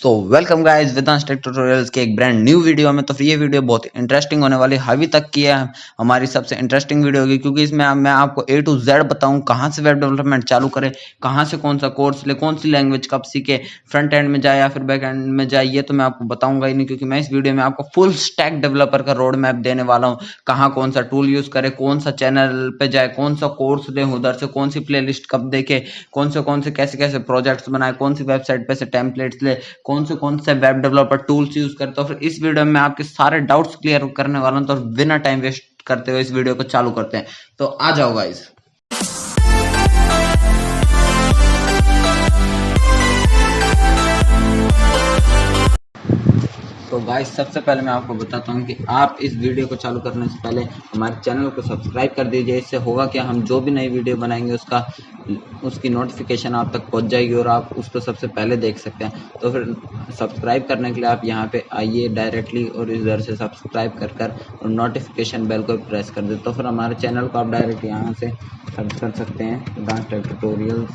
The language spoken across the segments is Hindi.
So welcome guys Vedansh take tutorials के एक ब्रांड न्यू वीडियो में। तो फिर ये वीडियो बहुत इंटरेस्टिंग होने वाली है। अभी तक की है हमारी सबसे इंटरेस्टिंग वीडियो होगी, क्योंकि इसमें मैं आपको A to Z बताऊं कहां से वेब डेवलपमेंट चालू करें, कहां से कौन सा कोर्स ले, कौन सी लैंग्वेज कब सीखे, फ्रंट एंड में जाए या फिर बैक एंड में जाए, ये तो मैं आपको बताऊंगा ही नहीं, क्योंकि मैं इस वीडियो में आपको फुल स्टैक डेवलपर का रोड मैप देने वाला हूँ। कहाँ कौन सा टूल यूज करे, कौन सा चैनल पे जाए, कौन सा कोर्स ले, उधर से कौन सी प्लेलिस्ट कब देखे, कौन से कैसे कैसे प्रोजेक्ट्स बनाए, कौन सी वेबसाइट पे से टेम्पलेट्स ले, कौन से वेब डेवलपर टूल्स यूज करते हो। फिर इस वीडियो में आपके सारे डाउट्स क्लियर करने वाला हूं। तो बिना टाइम वेस्ट करते हुए इस वीडियो को चालू करते हैं। तो आ जाओ गाइस। तो गाइस सबसे पहले मैं आपको बताता हूं कि आप इस वीडियो को चालू करने से पहले हमारे चैनल को सब्सक्राइब कर दीजिए। इससे होगा क्या, हम जो भी नई वीडियो बनाएंगे उसकी नोटिफिकेशन आप तक पहुंच जाएगी और आप उसको सबसे पहले देख सकते हैं। तो फिर सब्सक्राइब करने के लिए आप यहाँ पे आइए डायरेक्टली और इधर से सब्सक्राइब कर और नोटिफिकेशन बेल को प्रेस कर दे। तो फिर हमारे चैनल को आप डायरेक्ट यहाँ से सर्च कर सकते हैं, वेदांश टेक ट्यूटोरियल्स।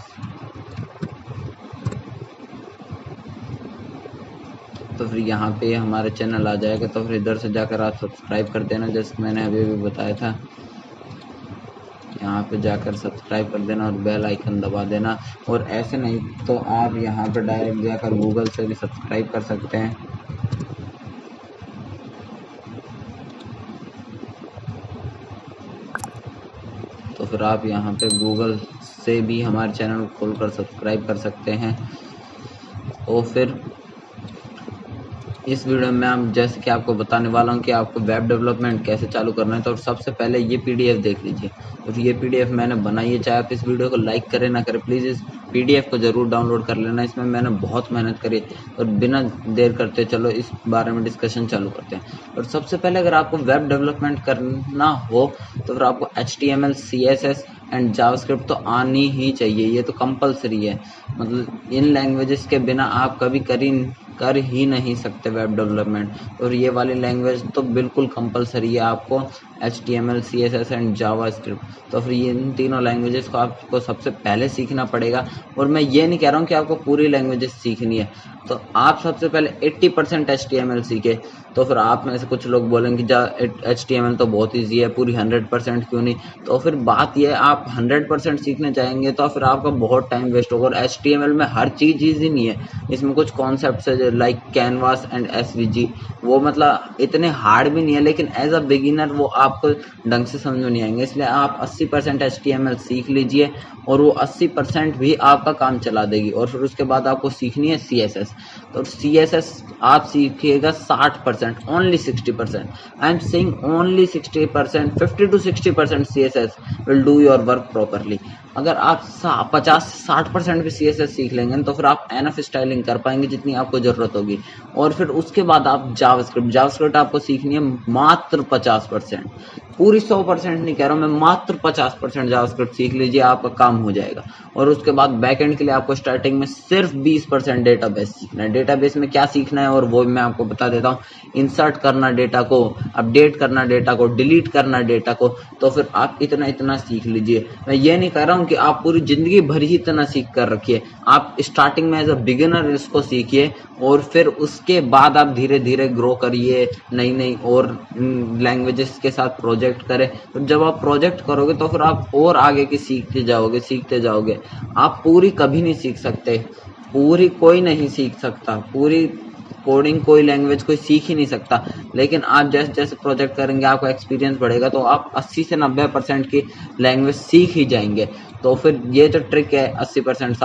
तो फिर यहाँ पे हमारे चैनल आ जाएगा। तो फिर इधर से जाकर आप सब्सक्राइब कर देना, जैसे मैंने अभी बताया था। यहाँ पे जाकर सब्सक्राइब कर देना और बेल आइकन दबा देना। और ऐसे नहीं तो आप यहाँ पे डायरेक्ट जाकर गूगल से भी सब्सक्राइब कर सकते हैं। तो फिर आप यहाँ पे गूगल से भी हमारे चैनल को खोलकर सब्सक्राइब कर सकते हैं। और फिर इस वीडियो में हम जैसे कि आपको बताने वाला हूं कि आपको वेब डेवलपमेंट कैसे चालू करना है। तो सबसे पहले ये पीडीएफ देख लीजिए। और ये पीडीएफ मैंने बनाई है, चाहे आप इस वीडियो को लाइक करें ना करें, प्लीज़ इस पीडीएफ को जरूर डाउनलोड कर लेना। इसमें मैंने बहुत मेहनत करी और बिना देर करते चलो इस बारे में डिस्कशन चालू करते हैं। और सबसे पहले अगर आपको वेब डेवलपमेंट करना हो तो फिर आपको HTML, CSS एंड जावास्क्रिप्ट तो आनी ही चाहिए। ये तो कंपलसरी है, मतलब इन लैंग्वेजेस के बिना आप कभी कर ही नहीं सकते वेब डेवलपमेंट। और ये वाली लैंग्वेज तो बिल्कुल कंपलसरी है आपको, HTML, CSS एंड जावास्क्रिप्ट। तो फिर ये इन तीनों लैंग्वेजेस को आपको सबसे पहले सीखना पड़ेगा। और मैं ये नहीं कह रहा हूँ कि आपको पूरी लैंग्वेजेस सीखनी है, तो आप सबसे पहले 80% HTML सीखे। तो फिर आप में से कुछ लोग बोलेंगे HTML तो बहुत ईजी है, पूरी 100% क्यों नहीं। तो फिर बात यह है, आप 100% सीखने चाहेंगे तो फिर आपका बहुत टाइम वेस्ट होगा। और HTML में हर चीज़ ईजी नहीं है, इसमें कुछ कॉन्सेप्ट्स है लाइक कैनवास एंड SVG, वो मतलब इतने हार्ड भी नहीं है, लेकिन एज अ बिगिनर वो आपको ढंग से समझ में नहीं आएंगे। इसलिए आप 80% HTML सीख लीजिए और वो 80% भी आपका काम चला देगी। और फिर उसके बाद आपको सीखनी है CSS। तो CSS आप सीखिएगा 60%, only 60%। I am saying only 60%, 50 to 60% CSS will do your work properly. अगर आप 50 से 60% भी CSS सीख लेंगे तो फिर आप एनफ स्टाइलिंग कर पाएंगे जितनी आपको जरूरत होगी। और फिर उसके बाद आप जावास्क्रिप्ट आपको सीखनी है मात्र 50%, पूरी 100% नहीं कह रहा हूँ मैं, मात्र 50% जावास्क्रिप्ट सीख लीजिए, आपका काम हो जाएगा। और उसके बाद बैकएंड के लिए आपको स्टार्टिंग में सिर्फ 20% डेटाबेस सीखना है। डेटाबेस में क्या सीखना है और वो मैं आपको बता देता हूँ। इंसर्ट करना डेटा को, अपडेट करना डेटा को, डिलीट करना डेटा को। तो फिर आप इतना सीख लीजिए। मैं ये नहीं कह रहा हूँ कि आप पूरी जिंदगी भर ही इतना सीख कर रखिए। आप स्टार्टिंग में एज अ बिगिनर इसको सीखिए और फिर उसके बाद आप धीरे धीरे ग्रो करिए, नई और लैंग्वेजेस के साथ प्रोजेक्ट करें। तो जब आप प्रोजेक्ट करोगे तो फिर आप और आगे की सीखते जाओगे। आप पूरी कभी नहीं सीख सकते, पूरी कोई नहीं सीख सकता, पूरी कोडिंग कोई लैंग्वेज कोई सीख ही नहीं सकता। लेकिन आप जैसे जैसे प्रोजेक्ट करेंगे आपका एक्सपीरियंस बढ़ेगा तो आप 80 से 90% की लैंग्वेज सीख ही जाएंगे। तो फिर ये जो ट्रिक है 80%,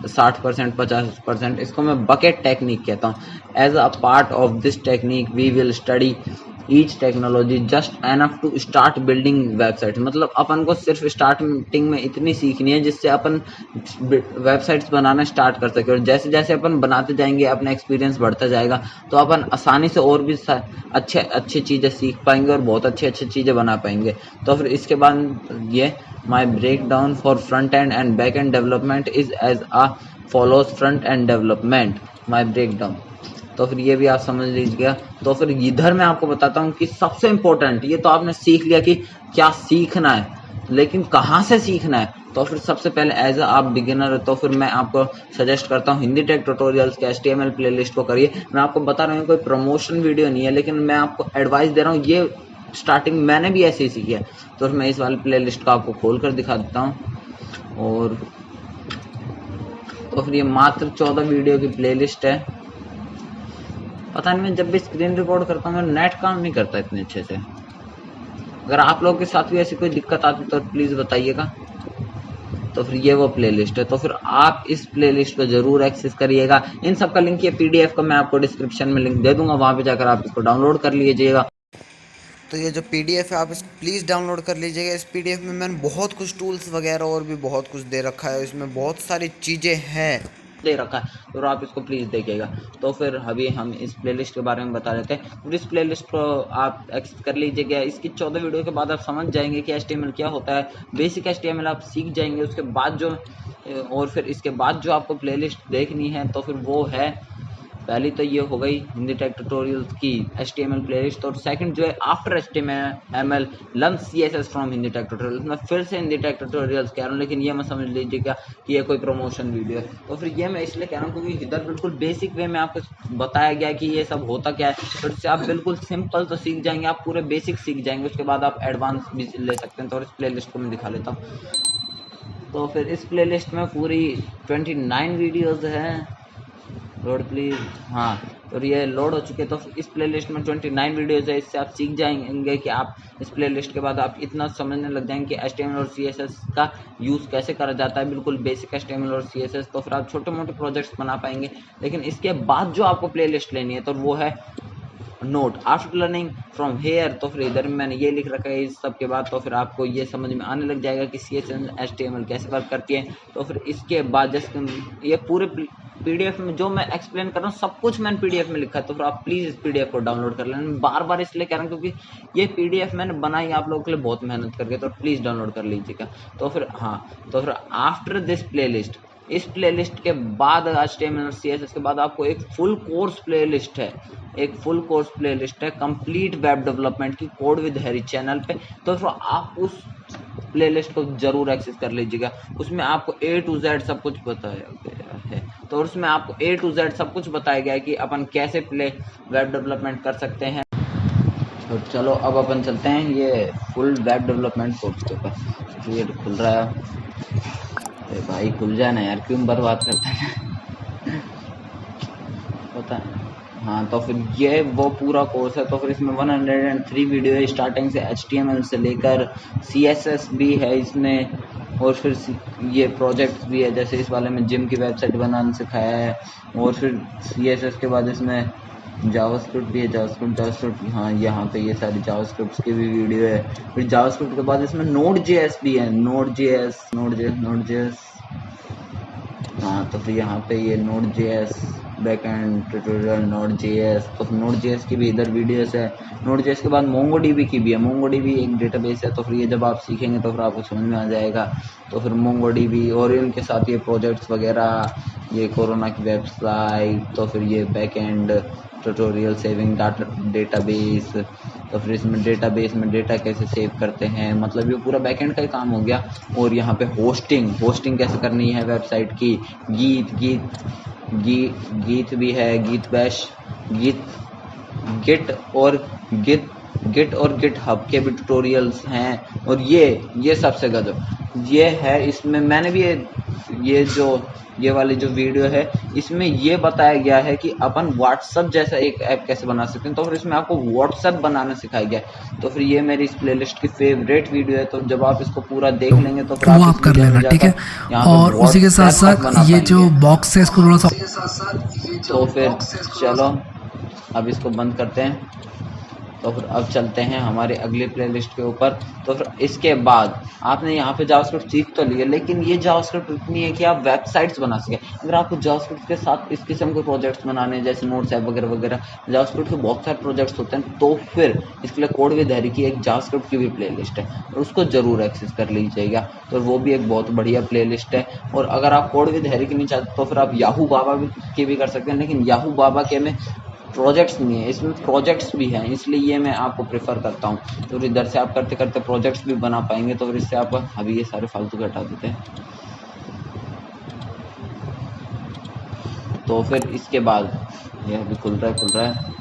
60%, 50%, इसको मैं बकेट टेक्निक कहता हूँ। As a part of this technique we will study each technology just enough to start building website. मतलब अपन को सिर्फ स्टार्टिंग में इतनी सीखनी है जिससे अपन वेबसाइट्स बनाना स्टार्ट कर सके। और जैसे जैसे अपन बनाते जाएंगे अपना एक्सपीरियंस बढ़ता जाएगा तो अपन आसानी से और भी अच्छी चीज़ें सीख पाएंगे और बहुत अच्छी चीज़ें बना पाएंगे। तो फिर इसके बाद ये my breakdown for front end and back end development is as a follows front end development my breakdown. तो फिर ये भी आप समझ लीजिएगा। तो फिर इधर मैं आपको बताता हूँ कि सबसे इम्पोर्टेंट, ये तो आपने सीख लिया कि क्या सीखना है, लेकिन कहाँ से सीखना है। तो फिर सबसे पहले एज आप बिगिनर तो फिर मैं आपको सजेस्ट करता हूँ हिंदी टेक ट्यूटोरियल्स के HTML प्लेलिस्ट को करिए। मैं आपको बता रहा हूँ कोई प्रमोशन वीडियो नहीं है, लेकिन मैं आपको एडवाइस दे रहा हूँ, ये स्टार्टिंग मैंने भी ऐसे ही सीखी है। तो मैं इस वाले प्लेलिस्ट को आपको खोल कर दिखा देता हूँ। और तो फिर ये मात्र 14 वीडियो की प्लेलिस्ट है। पता नहीं मैं जब भी स्क्रीन रिकॉर्ड करता हूँ नेट काम नहीं करता इतने अच्छे से। अगर आप लोगों के साथ भी ऐसी कोई दिक्कत आती तो प्लीज़ बताइएगा। तो फिर ये वो प्लेलिस्ट है, तो फिर आप इस प्लेलिस्ट को जरूर एक्सेस करिएगा। इन सब का लिंक, ये PDF का मैं आपको डिस्क्रिप्शन में लिंक दे दूंगा, वहाँ पे जाकर आप इसको डाउनलोड कर लीजिएगा। तो ये जो PDF है आप इसको प्लीज़ डाउनलोड कर लीजिएगा। इस PDF में मैंने बहुत कुछ टूल्स वगैरह और भी बहुत कुछ दे रखा है, इसमें बहुत सारी चीज़ें हैं दे रखा है, तो आप इसको प्लीज़ देखिएगा। तो फिर अभी हम इस प्लेलिस्ट के बारे में बता देते हैं। फिर इस प्लेलिस्ट को आप एक्सेस कर लीजिएगा। इसकी 14 वीडियो के बाद आप समझ जाएंगे कि HTML क्या होता है। बेसिक HTML आप सीख जाएंगे। उसके बाद जो और फिर इसके बाद जो आपको प्लेलिस्ट देखनी है तो फिर वो है, पहली तो ये हो गई हिंदी टेक ट्यूटोरियल्स की HTML प्लेलिस्ट, और सेकंड जो है after HTML learn CSS from Hindi tech tutorials. मैं फिर से हिंदी टेक ट्यूटोरियल्स कह रहा हूँ, लेकिन ये मैं समझ लीजिएगा कि ये कोई प्रमोशन वीडियो है। तो फिर ये मैं इसलिए कह रहा हूँ क्योंकि इधर बिल्कुल बेसिक वे में आपको बताया गया कि ये सब होता क्या है। तो इससे आप बिल्कुल सिंपल तो सीख जाएंगे, आप पूरे बेसिक सीख जाएंगे, उसके बाद आप एडवांस भी ले सकते हैं। तो इस प्ले लिस्ट को मैं दिखा लेता हूँ। तो फिर इस प्ले लिस्ट में पूरी 29 वीडियोज़ हैं। लोड प्लीज, हाँ तो ये लोड हो चुके हैं। तो इस प्लेलिस्ट में 29 वीडियोज़ है। इससे आप सीख जाएंगे कि आप इस प्लेलिस्ट के बाद आप इतना समझने लग जाएंगे कि HTML और CSS का यूज़ कैसे करा जाता है, बिल्कुल बेसिक HTML और CSS। तो फिर आप छोटे मोटे प्रोजेक्ट्स बना पाएंगे। लेकिन इसके बाद जो आपको प्लेलिस्ट लेनी है तो वो है note after learning from here. तो फिर इधर मैंने ये लिख रखा है। इस सब के बाद तो फिर आपको ये समझ में आने लग जाएगा कि CSS HTML कैसे वर्क करती है। तो फिर इसके बाद जैसे ये पूरे PDF में जो मैं एक्सप्लेन कर रहा हूँ सब कुछ मैंने PDF में लिखा है। तो फिर आप प्लीज़ इस PDF को डाउनलोड कर लेना। मैं बार बार इसलिए कह रहा हूँ क्योंकि ये PDF मैंने बनाई आप लोगों के लिए बहुत मेहनत करके, तो प्लीज़ डाउनलोड कर लीजिएगा। तो फिर हाँ, तो फिर आफ्टर दिस प्लेलिस्ट, इस प्लेलिस्ट के बाद HTML और CSS के बाद आपको एक फुल कोर्स प्लेलिस्ट है, एक फुल कोर्स प्लेलिस्ट है कंप्लीट वेब डेवलपमेंट की, कोड विद हैरी चैनल पे। तो फिर आप उस प्लेलिस्ट को जरूर एक्सेस कर लीजिएगा। उसमें आपको A to Z सब कुछ बताया गया है। तो उसमें आपको A to Z सब कुछ बताया गया है कि अपन कैसे वेब डेवलपमेंट कर सकते हैं। तो चलो अब अपन चलते हैं ये फुल वेब डेवलपमेंट कोर्स के ऊपर। ये खुल रहा है, अरे भाई खुल जाए ना यार, क्यों बर्बाद करता है पता है। हाँ तो फिर ये वो पूरा कोर्स है। तो फिर इसमें 103 वीडियो है, स्टार्टिंग से HTML से लेकर CSS भी है इसमें, और फिर ये प्रोजेक्ट्स भी है। जैसे इस वाले में जिम की वेबसाइट बनाना सिखाया है। और फिर CSS के बाद इसमें जावास्क्रिप्ट भी है, जावास्क्रिप्ट हाँ यहाँ पे ये सारी जावास्क्रिप्ट की भी वीडियो है। फिर जावास्क्रिप्ट के बाद इसमें Node.js भी है, Node.js हाँ तो फिर यहाँ पे ये Node.js बैकएंड ट्यूटोरियल Node.js। तो Node.js की भी इधर वीडियोस है। Node.js के बाद MongoDB की भी है। MongoDB एक डेटाबेस है। तो फिर ये जब आप सीखेंगे तो फिर आपको समझ में आ जाएगा। तो फिर MongoDB और इनके साथ ये प्रोजेक्ट्स वगैरह, ये कोरोना की वेबसाइट, तो फिर ये बैकएंड ट्यूटोरियल सेविंग डेटाबेस। तो फिर इसमें डेटाबेस में डेटा कैसे सेव करते हैं, मतलब ये पूरा बैकएंड का ही काम हो गया। और यहाँ पे होस्टिंग कैसे करनी है वेबसाइट की, गीत भी है, गीत बैश, गिट और गिट हब के भी ट्यूटोरियल्स हैं। और ये सबसे गजब ये है, इसमें मैंने भी ये जो ये वाली जो वीडियो है इसमें ये बताया गया है कि अपन व्हाट्सएप जैसा एक ऐप कैसे बना सकते हैं। तो फिर इसमें आपको व्हाट्सएप बनाना सिखाया गया है। तो फिर ये मेरी इस प्लेलिस्ट की फेवरेट वीडियो है। तो जब आप इसको पूरा देख लेंगे तो फिर आप कर लेना, ठीक है। और उसी के साथ साथ ये जो बॉक्स है इसको थोड़ा सा, तो फिर चलो अब इसको बंद करते हैं। तो फिर अब चलते हैं हमारे अगले प्लेलिस्ट के ऊपर। तो फिर इसके बाद आपने यहाँ पे जावास्क्रिप्ट सीख तो लिया, लेकिन ये जावास्क्रिप्ट इतनी है कि आप वेबसाइट्स बना सकें। अगर आपको जावास्क्रिप्ट के साथ इस किस्म के प्रोजेक्ट्स बनाने जैसे नोट्स ऐप वगैरह वगैरह, जावास्क्रिप्ट के बहुत सारे प्रोजेक्ट्स होते हैं, तो फिर इसके लिए कोड विद हैरी की एक जावास्क्रिप्ट की भी प्लेलिस्ट है, और उसको जरूर एक्सेस कर लीजिएगा। तो वो भी एक बहुत बढ़िया प्लेलिस्ट है। और अगर आप कोड विद हैरी की नहीं चाहते तो फिर आप याहू बाबा की भी कर सकते हैं, लेकिन याहू बाबा के में प्रोजेक्ट्स नहीं है, इसमें प्रोजेक्ट्स भी हैं, इसलिए ये मैं आपको प्रेफर करता हूँ। तो इधर से आप करते करते प्रोजेक्ट्स भी बना पाएंगे। तो फिर इससे आप अभी ये सारे फालतू के हटा देते हैं। तो फिर इसके बाद ये अभी खुल रहा है।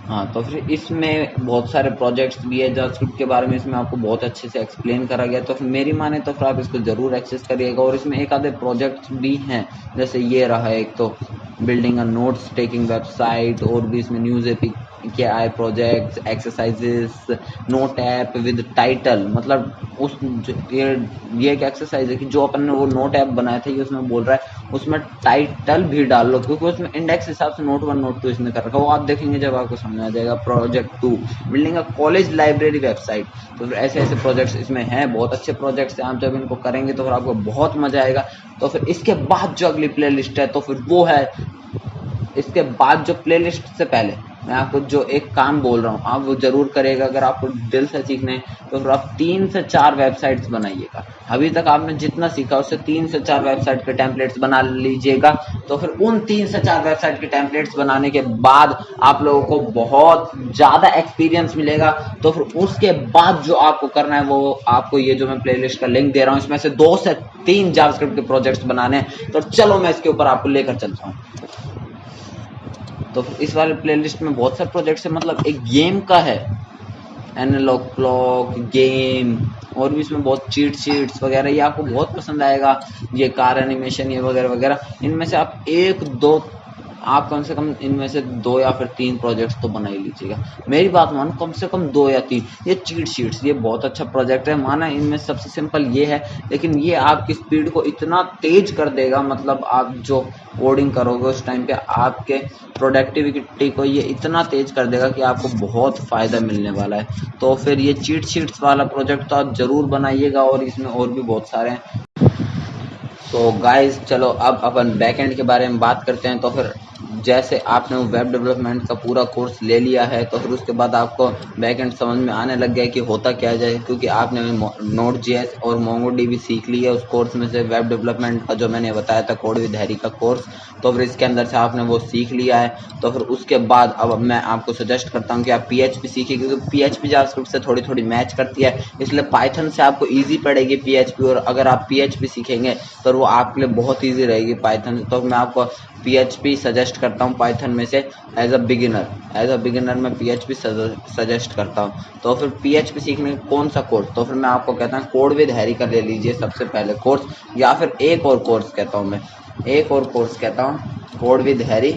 हाँ, तो फिर इसमें बहुत सारे प्रोजेक्ट्स भी है। जावास्क्रिप्ट के बारे में इसमें आपको बहुत अच्छे से एक्सप्लेन करा गया। तो फिर मेरी माने तो फिर आप इसको ज़रूर एक्सेस करिएगा। और इसमें एक आधे प्रोजेक्ट्स भी हैं, जैसे ये रहा एक तो बिल्डिंग अ नोट्स टेकिंग वेबसाइट, और भी इसमें न्यूज़ एपी के आए projects, exercises, note app with title. मतलब उस ये एक एक्सरसाइज है कि जो अपन ने वो नोट ऐप बनाया था, ये उसमें बोल रहा है उसमें टाइटल भी डाल लो, क्योंकि उसमें इंडेक्स हिसाब से नोट 1 नोट 2 इसने कर रखा है। वो आप देखेंगे जब आपको समझ आ जाएगा। प्रोजेक्ट 2 बिल्डिंग अ कॉलेज लाइब्रेरी वेबसाइट। तो फिर ऐसे ऐसे प्रोजेक्ट्स इसमें हैं, बहुत अच्छे प्रोजेक्ट्स हैं। आप जब इनको करेंगे तो फिर आपको बहुत मजा आएगा। तो फिर इसके बाद जो अगली प्ले लिस्ट है, तो फिर वो है इसके बाद जो प्लेलिस्ट से पहले मैं आपको जो एक काम बोल रहा हूँ, आप वो जरूर करेगा। अगर आपको दिल से सीखना है तो फिर आप 3 से 4 वेबसाइट्स बनाइएगा। अभी तक आपने जितना सीखा उससे 3 से 4 वेबसाइट के टेम्पलेट्स बना लीजिएगा। तो फिर उन 3 से 4 वेबसाइट के टेम्पलेट्स बनाने के बाद आप लोगों को बहुत ज़्यादा एक्सपीरियंस मिलेगा। तो फिर उसके बाद जो आपको करना है, वो आपको ये जो मैं प्लेलिस्ट का लिंक दे रहा हूँ, इसमें से 2 से 3 जावास्क्रिप्ट के प्रोजेक्ट्स बनाने हैं। तो चलो मैं इसके ऊपर आपको लेकर चलता हूँ। तो इस वाले प्लेलिस्ट में बहुत सारे प्रोजेक्ट्स हैं, मतलब एक गेम का है, एनालॉग क्लॉक गेम, और भी इसमें बहुत चीट शीट्स वगैरह, ये आपको बहुत पसंद आएगा। ये कार एनिमेशन, ये वगैरह वगैरह, इनमें से आप आप कम से कम इनमें से 2 या फिर 3 प्रोजेक्ट्स तो बना ही लीजिएगा। मेरी बात मानो, कम से कम 2 या 3। ये चीट शीट्स ये बहुत अच्छा प्रोजेक्ट है, माना इनमें सबसे सिंपल ये है, लेकिन ये आपकी स्पीड को इतना तेज कर देगा। मतलब आप जो कोडिंग करोगे उस टाइम पे आपके प्रोडक्टिविटी को ये इतना तेज कर देगा कि आपको बहुत फ़ायदा मिलने वाला है। तो फिर ये चीट शीट्स वाला प्रोजेक्ट तो आप ज़रूर बनाइएगा, और इसमें और भी बहुत सारे हैं। तो गाइस चलो अब अपन बैकएंड के बारे में बात करते हैं। तो फिर जैसे आपने वेब डेवलपमेंट का पूरा कोर्स ले लिया है, तो फिर उसके बाद आपको बैकएंड समझ में आने लग गया कि होता क्या जाए, क्योंकि आपने नोड.जेएस और मोंगोडीबी सीख ली है। उस कोर्स में से वेब डेवलपमेंट का जो मैंने बताया था कोड विद हैरी का कोर्स, तो फिर इसके अंदर से आपने वो सीख लिया है। तो फिर उसके बाद अब मैं आपको सजेस्ट करता हूँ कि आप PHP सीखिए, क्योंकि PHP जावास्क्रिप्ट से थोड़ी थोड़ी मैच करती है, इसलिए पाइथन से आपको ईजी पड़ेगी PHP। और अगर आप PHP सीखेंगे तो वो आपके लिए बहुत ईजी रहेगी पाइथन। तो मैं आपको PHP सजेस्ट करता हूँ पाइथन में से एज अ बिगिनर मैं PHP सजेस्ट करता हूँ। तो फिर PHP सीखने कौन सा कोर्स, तो फिर मैं आपको कहता हूँ कोड विद हैरी का ले लीजिए सबसे पहले कोर्स, या फिर एक और कोर्स कहता हूँ कोड विद हैरी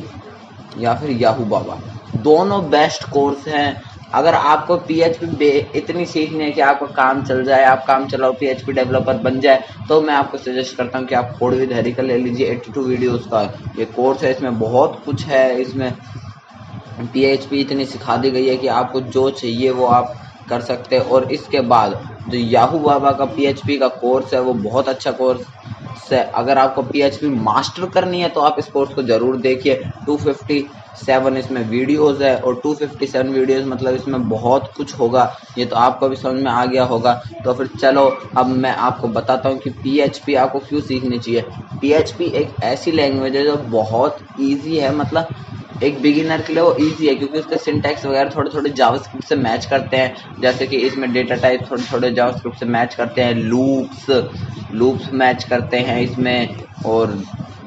या फिर याहू बाबा। दोनों बेस्ट कोर्स हैं। अगर आपको PHP इतनी सीखनी है कि आपका काम चल जाए, आप काम चलाओ PHP डेवलपर बन जाए, तो मैं आपको सजेस्ट करता हूँ कि आप कोड विद हैरी का ले लीजिए। 82 वीडियोस का ये कोर्स है, इसमें बहुत कुछ है। इसमें PHP इतनी सिखा दी गई है कि आपको जो चाहिए वो आप कर सकते हैं। और इसके बाद जो याहू बाबा का PHP का कोर्स है, वो बहुत अच्छा कोर्स है। अगर आपको PHP मास्टर करनी है तो आप इस कोर्स को ज़रूर देखिए। 257 इसमें वीडियोस है, और 257 वीडियोस मतलब इसमें बहुत कुछ होगा, ये तो आपको भी समझ में आ गया होगा। तो फिर चलो अब मैं आपको बताता हूँ कि PHP आपको क्यों सीखनी चाहिए। PHP एक ऐसी लैंग्वेज है जो बहुत ईजी है, मतलब एक बिगिनर के लिए वो इजी है, क्योंकि उसके सिंटैक्स वगैरह थोड़े थोड़े जावास्क्रिप्ट से मैच करते हैं। जैसे कि इसमें डेटा टाइप थोड़े थोड़े जावास्क्रिप्ट से मैच करते हैं, लूप्स मैच करते हैं इसमें, और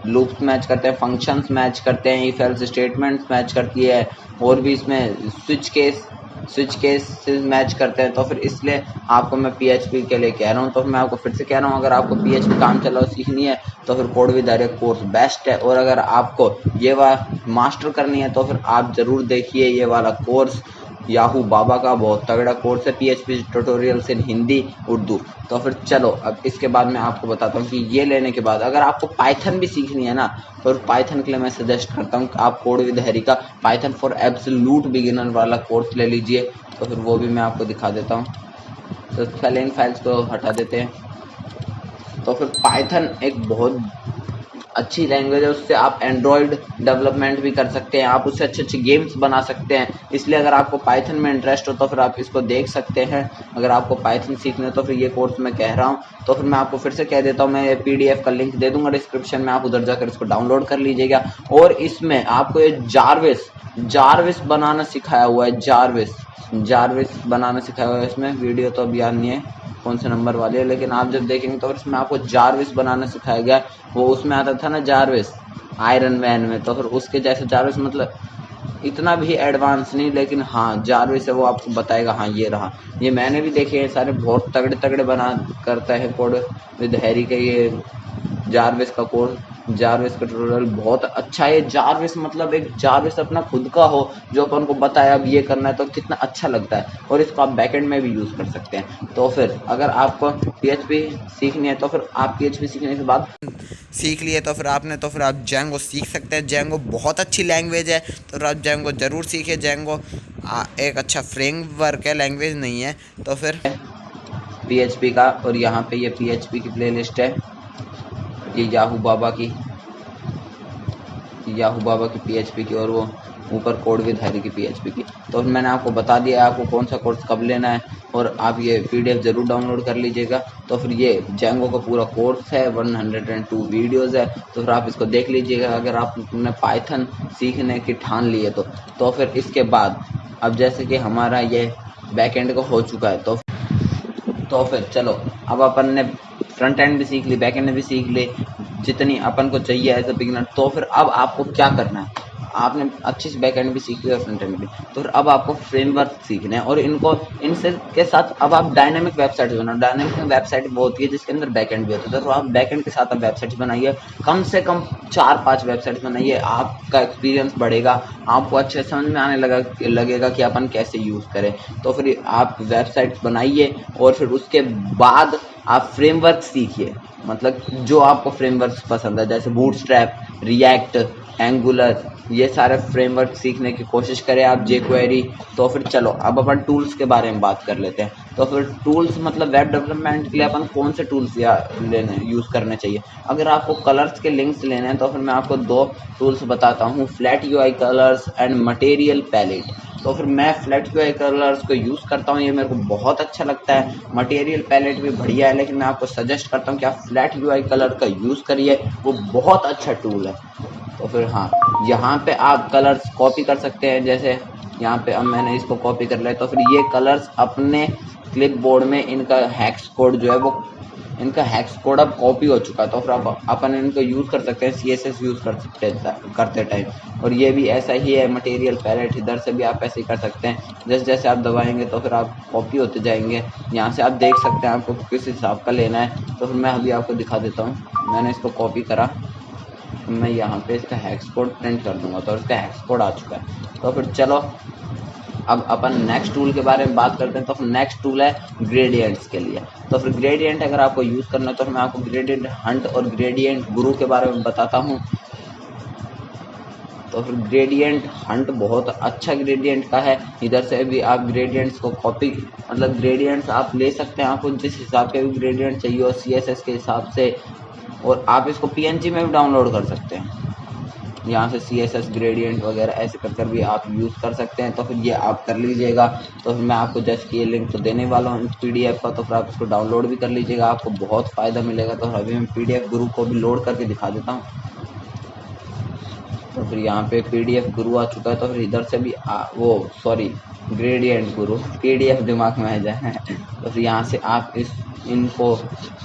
लूप्स मैच करते हैं, फंक्शंस मैच करते हैं, इफ एल्स स्टेटमेंट्स मैच करती है, और भी इसमें स्विच केस मैच करते हैं। तो फिर इसलिए आपको मैं PHP के लिए कह रहा हूँ। तो मैं आपको फिर से कह रहा हूँ, अगर आपको PHP काम चलाओ सीखनी है तो फिर code with Harry course best है। और अगर आपको ये मास्टर करनी है तो फिर आप ज़रूर देखिए ये वाला कोर्स, याहू बाबा का बहुत तगड़ा कोर्स है, PHP ट्यूटोरियल्स इन हिंदी उर्दू। तो फिर चलो अब इसके बाद मैं आपको बताता हूँ कि ये लेने के बाद अगर आपको पाइथन भी सीखनी है ना, तो पाइथन के लिए मैं सजेस्ट करता हूँ कि आप कोड विद हैरी का पाइथन फॉर एब्सोल्यूट बिगिनर वाला कोर्स ले लीजिए। तो फिर वो भी मैं आपको दिखा देता हूँ। तो पहले इन फाइल्स को हटा देते हैं। तो फिर पाइथन एक बहुत अच्छी लैंग्वेज है, उससे आप एंड्रॉयड डेवलपमेंट भी कर सकते हैं, आप उससे अच्छे अच्छे गेम्स बना सकते हैं। इसलिए अगर आपको पाइथन में इंटरेस्ट हो तो फिर आप इसको देख सकते हैं। अगर आपको पाइथन सीखना है तो फिर ये कोर्स मैं कह रहा हूँ। तो फिर मैं आपको फिर से कह देता हूँ, मैं PDF का लिंक दे दूंगा डिस्क्रिप्शन में, आप उधर जाकर इसको डाउनलोड कर लीजिएगा। और इसमें आपको ये जारविस जारविस बनाना सिखाया हुआ है, जारविस बनाना सिखाया हुआ है। इसमें वीडियो तो अब याद नहीं है कौन से नंबर वाली है, लेकिन आप जब देखेंगे तो इसमें आपको जारविस बनाना सिखाया गया। वो उसमें आता था ना जारविस आयरन मैन में, तो फिर उसके जैसे जारविस, मतलब इतना भी एडवांस नहीं, लेकिन हाँ जारविस है वो आपको बताएगा। हाँ ये रहा, ये मैंने भी देखे हैं सारे, बहुत तगड़े तगड़े बना करता है कोड विद हैरी का ये जारविस का कोड, जारविस का ट्यूटोरियल बहुत अच्छा है। जारविस मतलब एक जारविस अपना खुद का हो जो अपन को बताया अब ये करना है, तो कितना अच्छा लगता है। और इसको आप बैकएंड में भी यूज कर सकते हैं। तो फिर अगर आपको PHP सीखनी है तो फिर आप PHP सीखने के बाद सीख लिए तो फिर आपने, तो फिर आप जेंगो सीख सकते हैं। जेंगो बहुत अच्छी लैंग्वेज है, तो फिर आप जेंगो ज़रूर सीखिए। जेंगो एक अच्छा फ्रेमवर्क है, लैंग्वेज नहीं है। तो फिर PHP का, और यहाँ पे ये PHP की प्लेलिस्ट है, ये याहू बाबा की PHP की, और वो ऊपर कोड विद हैरी की PHP की। तो मैंने आपको बता दिया है आपको कौन सा कोर्स कब लेना है, और आप ये PDF ज़रूर डाउनलोड कर लीजिएगा। तो फिर ये जेंगो का पूरा कोर्स है, 102 वीडियोज़ है, तो फिर आप इसको देख लीजिएगा अगर आपने पाइथन सीखने की ठान ली है तो। फिर इसके बाद अब जैसे कि हमारा ये बैकएंड का हो चुका है, तो फिर चलो अब अपन ने फ्रंट एंड भी सीख ली, बैक एंड भी सीख ली, जितनी अपन को चाहिए एज अ बिगिनर। तो फिर अब आपको क्या करना है, आपने अच्छी से बैक एंड भी सीख लिया और फ्रंट एंड भी, तो फिर अब आपको फ्रेमवर्क सीखना है। और इनसे के साथ अब आप डायनेमिक वेबसाइट बनाओ। डायनेमिक वेबसाइट वो होती है जिसके अंदर बैक एंड भी होता है, तो आप बैक एंड के साथ आप वेबसाइट बनाइए, कम से कम 4-5 वेबसाइट बनाइए। आपका एक्सपीरियंस बढ़ेगा, आपको अच्छे समझ में आने लगेगा कि अपन कैसे यूज़ करें। तो फिर आप वेबसाइट बनाइए, और फिर उसके बाद आप फ्रेमवर्क सीखिए, मतलब जो आपको फ्रेमवर्क पसंद है, जैसे बूटस्ट्रैप, रिएक्ट, एंगुलर, ये सारे फ्रेमवर्क सीखने की कोशिश करें आप, jQuery। तो फिर चलो अब अपन टूल्स के बारे में बात कर लेते हैं। तो फिर टूल्स मतलब वेब डेवलपमेंट के लिए अपन कौन से टूल्स लेने यूज़ करने चाहिए। अगर आपको कलर्स के लिंक्स लेने हैं तो फिर मैं आपको 2 टूल्स बताता हूँ, flat UI colours and material palette. तो फिर मैं फ्लैट UI कलर्स को यूज़ करता हूँ, ये मेरे को बहुत अच्छा लगता है। मटेरियल पैलेट भी बढ़िया है, लेकिन मैं आपको सजेस्ट करता हूँ कि आप फ्लैट UI कलर का यूज़ करिए, वो बहुत अच्छा टूल है। तो फिर हाँ, यहाँ पे आप कलर्स कॉपी कर सकते हैं, जैसे यहाँ पे अब मैंने इसको कॉपी कर लिया। तो फिर ये कलर्स अपने क्लिपबोर्ड में, इनका हेक्स कोड जो है वो, इनका हेक्स कोड अब कॉपी हो चुका है, तो फिर अपन इनको यूज़ कर सकते हैं CSS यूज़ करते टाइम। और ये भी ऐसा ही है, मटेरियल पैलेट, इधर से भी आप ऐसे ही कर सकते हैं। जैसे जैसे आप दबाएंगे तो फिर आप कॉपी होते जाएंगे। यहाँ से आप देख सकते हैं आपको किस हिसाब का लेना है। तो फिर मैं अभी आपको दिखा देता हूँ, मैंने इसको कॉपी करा, मैं यहाँ पे इसका हेक्स कोड प्रिंट कर दूंगा, तो इसका हेक्स कोड आ चुका है। तो फिर चलो अब अपन नेक्स्ट टूल के बारे में बात करते हैं। तो फिर नेक्स्ट टूल है ग्रेडियंट्स के लिए। तो फिर ग्रेडियंट अगर आपको यूज़ करना है तो मैं आपको ग्रेडियंट हंट और ग्रेडियंट गुरु के बारे में बताता हूँ। तो फिर ग्रेडियंट हंट बहुत अच्छा ग्रेडियंट का है, इधर से भी आप ग्रेडियंट्स को कॉपी, मतलब ग्रेडियंट्स आप ले सकते हैं, आपको जिस हिसाब के भी ग्रेडियंट चाहिए हो CSS के हिसाब से, और आप इसको PNG में भी डाउनलोड कर सकते हैं। यहाँ से CSS ग्रेडियंट वगैरह ऐसे कर भी आप यूज़ कर सकते हैं। तो फिर ये आप कर लीजिएगा। तो फिर मैं आपको जैसे कि ये लिंक तो देने वाला हूँ PDF का, तो फिर आप इसको डाउनलोड भी कर लीजिएगा, आपको बहुत फ़ायदा मिलेगा। तो अभी मैं PDF गुरु को भी लोड करके दिखा देता हूँ। तो फिर यहाँ पे PDF गुरु आ चुका है। तो फिर इधर से भी ग्रेडियंट गुरु, PDF दिमाग में आ जाए। तो फिर यहाँ से आप इनको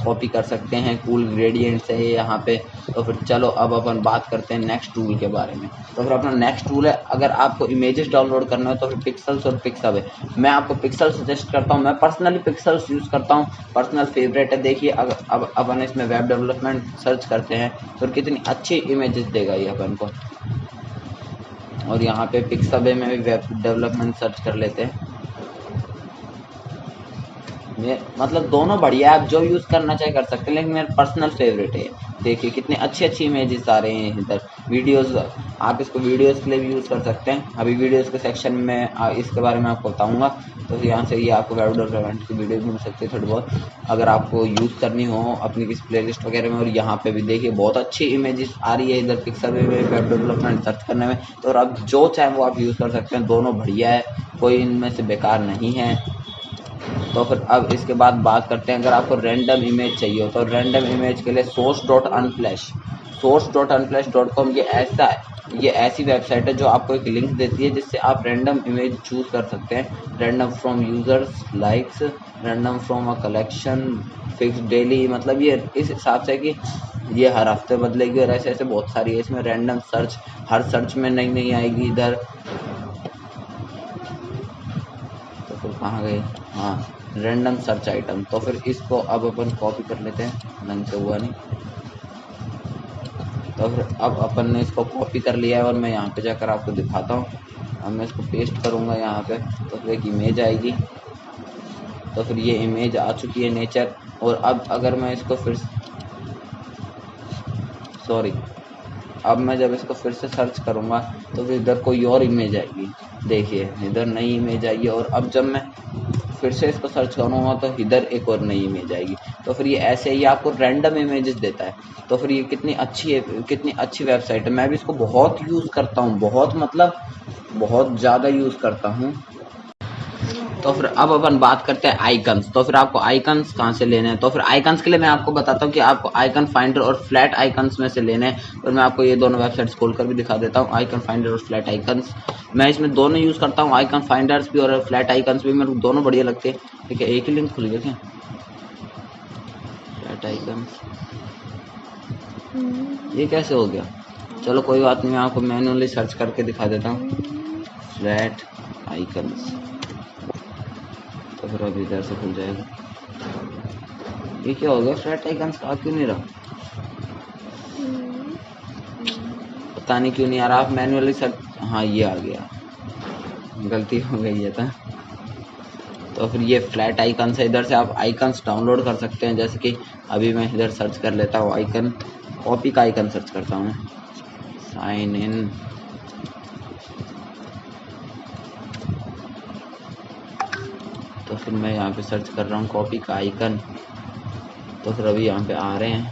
कॉपी कर सकते हैं, कूल ग्रेडियंट्स है ये यहाँ पे। तो फिर चलो अब अपन बात करते हैं नेक्स्ट टूल के बारे में। तो फिर अपना नेक्स्ट टूल है, अगर आपको इमेजेस डाउनलोड करना है तो फिर पिक्सल्स और पिक्सअप है। मैं आपको पिक्सल सजेस्ट करता हूँ, मैं पर्सनली पिक्सल्स यूज़ करता हूँ, पर्सनल फेवरेट है। देखिए अगर अब अपन इसमें वेब डेवलपमेंट सर्च करते हैं तो कितनी अच्छी इमेजेस देगा ये अपन को। और यहाँ पे पिक्सअबे में भी वेब डेवलपमेंट सर्च कर लेते हैं, मतलब दोनों बढ़िया है, आप जो यूज़ करना चाहे कर सकते हैं, लेकिन मेरा पर्सनल फेवरेट है। देखिए कितने अच्छी अच्छी इमेजेस आ रहे हैं इधर। वीडियोस, आप इसको वीडियोस के लिए भी यूज़ कर सकते हैं। अभी वीडियोस के सेक्शन में इसके बारे में आपको बताऊंगा। तो यहाँ से ये आपको वेब डेवलपमेंट की वीडियो भी मिल सकती है थोड़ी बहुत, अगर आपको यूज़ करनी हो अपनी किसी प्लेलिस्ट वगैरह में। और यहाँ पे भी देखिए बहुत अच्छी इमेजेस आ रही है इधर पिक्सअबे में वेब डेवलपमेंट सर्च करने में। तो और आप जो चाहे वो आप यूज़ कर सकते हैं, दोनों बढ़िया है, कोई इनमें से बेकार नहीं है। तो फिर अब इसके बाद बात करते हैं, अगर आपको रैंडम इमेज चाहिए हो तो रैंडम इमेज के लिए source.unflash.com ये ऐसी वेबसाइट है जो आपको एक लिंक देती है जिससे आप रैंडम इमेज चूज कर सकते हैं, random from users likes, random from a collection, fix daily, मतलब ये इस हिसाब से कि ये हर हफ्ते बदलेगी और ऐसे ऐसे बहुत सारी है इसमें। रैंडम सर्च, हर सर्च में नई नई आएगी इधर। तो फिर कहाँ गए, हाँ रैंडम सर्च आइटम। तो फिर इसको अब अपन कॉपी कर लेते हैं, ढंग से हुआ नहीं। तो फिर अब अपन ने इसको कॉपी कर लिया है और मैं यहाँ पे जाकर आपको दिखाता हूँ। अब मैं इसको पेस्ट करूँगा यहाँ पे, तो फिर एक इमेज आएगी। तो फिर ये इमेज आ चुकी है नेचर। और अब अगर मैं इसको फिर अब मैं जब इसको फिर से सर्च करूँगा तो फिर इधर कोई और इमेज आएगी। देखिए इधर नई इमेज आई है। और अब जब मैं फिर से इसको सर्च करूँगा तो इधर एक और नई इमेज आएगी। तो फिर ये ऐसे ही आपको रैंडम इमेजेस देता है। तो फिर ये कितनी अच्छी है, कितनी अच्छी वेबसाइट है। मैं भी इसको बहुत यूज़ करता हूँ, बहुत मतलब बहुत ज़्यादा यूज़ करता हूँ। तो फिर अब अपन बात करते हैं आइकन्स। तो फिर आपको आइकन्स कहाँ से लेने हैं, तो फिर आइकन्स के लिए मैं आपको बताता हूँ कि आपको आइकन फाइंडर और फ्लैट आइकन्स में से लेने हैं। और मैं आपको ये दोनों वेबसाइट्स खोल कर भी दिखा देता हूँ, आइकन फाइंडर और फ्लैट आइकन्स। मैं इसमें दोनों यूज़ करता हूँ, आइकन फाइंडर्स भी और फ्लैट आइकन्स भी, मेरे को दोनों बढ़िया लगते हैं। ठीक है, एक ही लिंक खुल गया क्या, फ्लैट आइकन्स, ये कैसे हो गया। चलो कोई बात नहीं, मैं आपको मैन्युअली सर्च करके दिखा देता हूँ, फ्लैट आइकन्स। तो फिर अब इधर से खुल जाएगा। ये क्या हो गया, फ्लैट आइकन्स आ क्यों नहीं रहा, पता नहीं क्यों नहीं आ रहा। आप मैन्युअली सर्च, हाँ ये आ गया, गलती हो गई है था। तो फिर ये फ्लैट आइकन्स है, इधर से आप आइकन्स डाउनलोड कर सकते हैं। जैसे कि अभी मैं इधर सर्च कर लेता हूँ आइकन, कॉपी का आइकन सर्च करता हूँ, साइन इन। तो फिर मैं यहाँ पे सर्च कर रहा हूँ कॉपी का आइकन। तो फिर अभी यहाँ पे आ रहे हैं,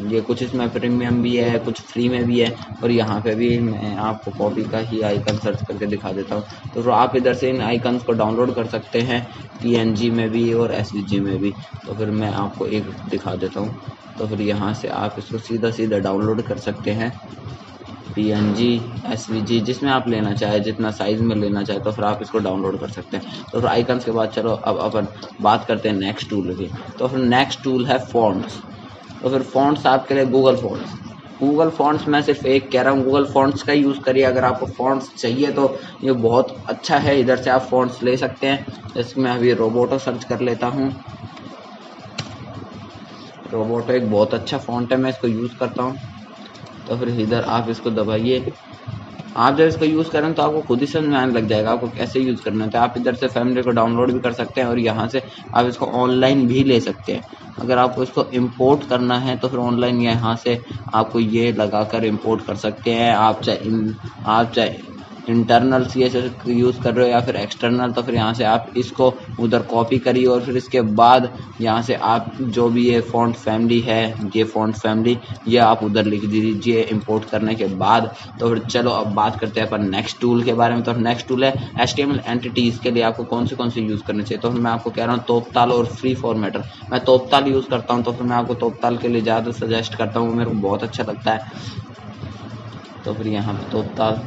ये कुछ इसमें प्रीमियम भी है, कुछ फ्री में भी है। और यहाँ पे भी मैं आपको कॉपी का ही आइकन सर्च करके दिखा देता हूँ। तो फिर आप इधर से इन आइकन्स को डाउनलोड कर सकते हैं, PNG में भी और SVG में भी। तो फिर मैं आपको एक दिखा देता हूँ। तो फिर यहाँ से आप इसको सीधा सीधा डाउनलोड कर सकते हैं, PNG, SVG, जिसमें आप लेना चाहे, जितना साइज में लेना चाहे। तो फिर आप इसको डाउनलोड कर सकते हैं। तो फिर आइकन्स के बाद चलो अब अपन बात करते हैं नेक्स्ट टूल की। तो फिर नेक्स्ट टूल है फॉन्ट्स। तो फिर फॉन्ट्स आपके लिए गूगल फॉन्ट्स मैं सिर्फ एक कह रहा हूँ, गूगल फॉन्ट्स का यूज़ करिए। अगर आपको फॉन्ट्स चाहिए तो ये बहुत अच्छा है, इधर से आप फॉन्ट्स ले सकते हैं। जैसे मैं अभी रोबोटो सर्च कर लेता हूँ, रोबोटो एक बहुत अच्छा फॉन्ट है, मैं इसको यूज़ करता हूँ। तो फिर इधर आप इसको दबाइए। आप जब इसको यूज़ करें तो आपको खुद ही समझ में आने लग जाएगा आपको कैसे यूज़ करना है। तो आप इधर से फैमिली को डाउनलोड भी कर सकते हैं और यहाँ से आप इसको ऑनलाइन भी ले सकते हैं। अगर आपको इसको इंपोर्ट करना है तो फिर ऑनलाइन यहाँ से आपको ये लगाकर इंपोर्ट कर सकते हैं। आप चाहे इंटरनल CSS यूज़ कर रहे हो या फिर एक्सटर्नल, तो फिर यहाँ से आप इसको उधर कॉपी करिए और फिर इसके बाद यहाँ से आप जो भी ये फ़ॉन्ट फैमिली है, ये फ़ॉन्ट फैमिली ये आप उधर लिख दीजिए इंपोर्ट करने के बाद। तो फिर चलो अब बात करते हैं अपन नेक्स्ट टूल के बारे में। तो नेक्स्ट टूल है HTML एंटिटीज़ के लिए आपको कौन से यूज़ करने चाहिए। तो फिर मैं आपको कह रहा हूँ तोपताल और फ्री फॉर्मेटर। मैं तोपताल यूज़ करता हूँ, तो फिर मैं आपको तोपताल के लिए ज़्यादा सजेस्ट करता हूँ, मेरे को बहुत अच्छा लगता है। तो फिर यहाँ पर तोपताल,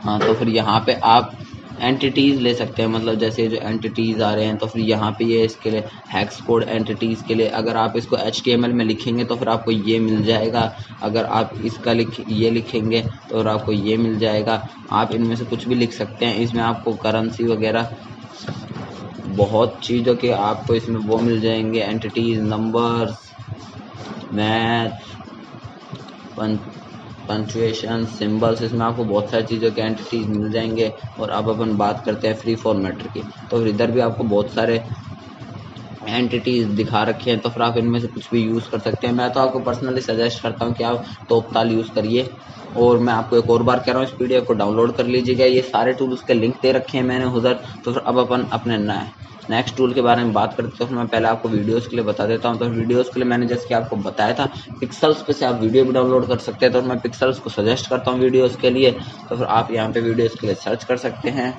हाँ। तो फिर यहाँ पे आप एंटिटीज़ ले सकते हैं, मतलब जैसे जो एंटिटीज़ आ रहे हैं। तो फिर यहाँ पे ये इसके लिए हेक्स कोड एंटिटीज़ के लिए अगर आप इसको HTML में लिखेंगे तो फिर आपको ये मिल जाएगा। अगर आप इसका ये लिखेंगे तो फिर आपको ये मिल जाएगा। आप इनमें से कुछ भी लिख सकते हैं। इसमें आपको करेंसी वगैरह बहुत चीज़ों के आपको इसमें वो मिल जाएंगे, entities, numbers, math, punctuation, symbols, इसमें आपको बहुत सारी चीज़ों के एंटिटीज़ मिल जाएंगे। और अब अपन बात करते हैं फ्री फॉर्मेटर की। तो फिर इधर भी आपको बहुत सारे एंटिटीज़ दिखा रखे हैं, तो फिर आप इनमें से कुछ भी यूज़ कर सकते हैं। मैं तो आपको पर्सनली सजेस्ट करता हूँ कि आप तोपताल यूज़ करिए। और मैं आपको एक और बार कह रहा हूँ, इस PDF को डाउनलोड कर लीजिएगा। ये सारे टूल्स के लिंक दे रखे हैं मैंने उधर। तो फिर अब अपन अपने नेक्स्ट टूल के बारे में बात करते हैं। तो फिर मैं पहले आपको वीडियोस के लिए बता देता हूँ। तो वीडियोस के लिए मैंने जैसे कि आपको बताया था, पिक्सल्स पे से आप वीडियो भी डाउनलोड कर सकते हैं। तो मैं पिक्सल्स को सजेस्ट करता हूँ वीडियोस के लिए। तो फिर आप यहाँ पे वीडियोस के लिए सर्च कर सकते हैं।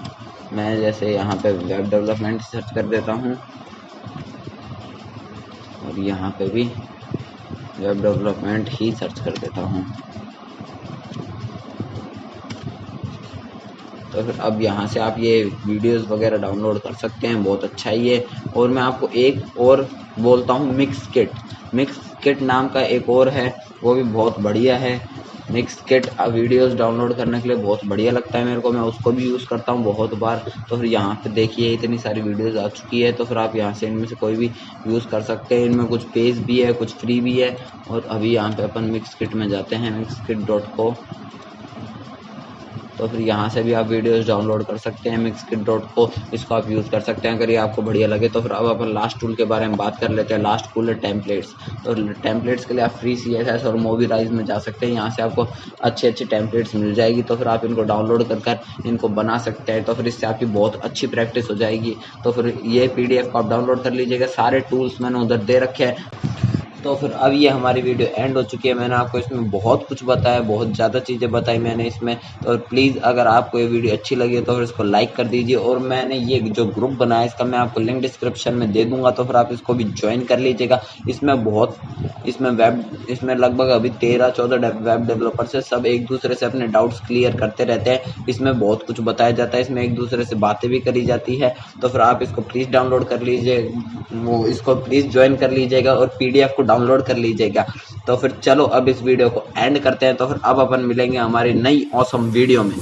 मैं जैसे यहाँ पे वेब डेवलपमेंट सर्च कर देता हूँ और यहाँ पे भी वेब डेवलपमेंट ही सर्च कर देता हूँ। तो फिर अब यहाँ से आप ये वीडियोस वगैरह डाउनलोड कर सकते हैं, बहुत अच्छा ही है। और मैं आपको एक और बोलता हूँ, मिक्स किट नाम का एक और है, वो भी बहुत बढ़िया है। मिक्स किट वीडियोस डाउनलोड करने के लिए बहुत बढ़िया लगता है मेरे को, मैं उसको भी यूज़ करता हूँ बहुत बार। तो फिर यहाँ पे देखिए इतनी सारी वीडियोस आ चुकी है, तो फिर आप यहाँ से इनमें से कोई भी यूज़ कर सकते हैं। इनमें कुछ पेज भी है, कुछ फ्री भी है। और अभी यहाँ पे अपन मिक्स किट में जाते हैं, mixkit.co। तो फिर यहाँ से भी आप वीडियोस डाउनलोड कर सकते हैं mixkit.co, इसको आप यूज़ कर सकते हैं अगर ये आपको बढ़िया लगे। तो फिर अब अपन लास्ट टूल के बारे में बात कर लेते हैं। लास्ट टूल है टेम्पलेट्स। तो टेम्पलेट्स के लिए आप फ्री CSS और मोबिराइज में जा सकते हैं, यहाँ से आपको अच्छे टेम्पलेट्स मिल जाएगी। तो फिर आप इनको डाउनलोड कर इनको बना सकते हैं, तो फिर इससे आपकी बहुत अच्छी प्रैक्टिस हो जाएगी। तो फिर ये PDF को आप डाउनलोड कर लीजिएगा, सारे टूल्स मैंने उधर दे रखे हैं। तो फिर अब ये हमारी वीडियो एंड हो चुकी है। मैंने आपको इसमें बहुत कुछ बताया, बहुत ज़्यादा चीज़ें बताई मैंने इसमें। तो प्लीज़ अगर आपको ये वीडियो अच्छी लगी तो फिर इसको लाइक कर दीजिए। और मैंने ये जो ग्रुप बनाया इसका मैं आपको लिंक डिस्क्रिप्शन में दे दूंगा, तो फिर आप इसको भी ज्वाइन कर लीजिएगा। इसमें लगभग अभी 13-14 वेब डेवलपर्स है, सब एक दूसरे से अपने डाउट्स क्लियर करते रहते हैं। इसमें बहुत कुछ बताया जाता है, इसमें एक दूसरे से बातें भी करी जाती है। तो फिर आप इसको प्लीज़ डाउनलोड कर लीजिए, इसको प्लीज़ ज्वाइन कर लीजिएगा और PDF को डाउनलोड कर लीजिएगा। तो फिर चलो अब इस वीडियो को एंड करते हैं। तो फिर अब अपन मिलेंगे हमारी नई ऑसम वीडियो में।